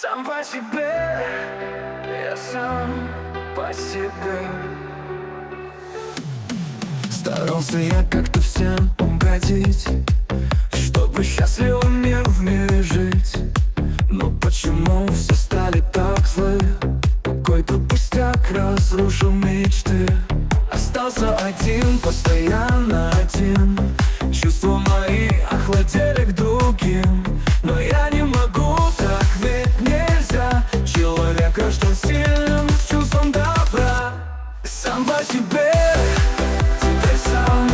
Сам по себе, я сам по себе. Старался я как-то всем угодить, чтобы счастливый мир в мире жить. Но почему все стали так злы? Какой-то пустяк разрушил мечты. Остался один, постоянно один. Чувства мои охладели к другим. Но я не могу, так ведь нельзя. Человек рожден сильным, с чувством добра. Сам по себе, теперь сам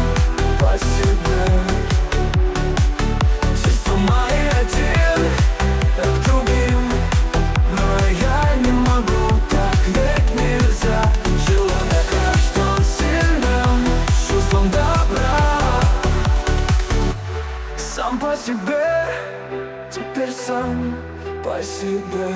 по себе. Чувства мои один, к другим. Но я не могу, так ведь нельзя. Человек рожден сильным, с чувством добра. Сам по себе, теперь сам по себе.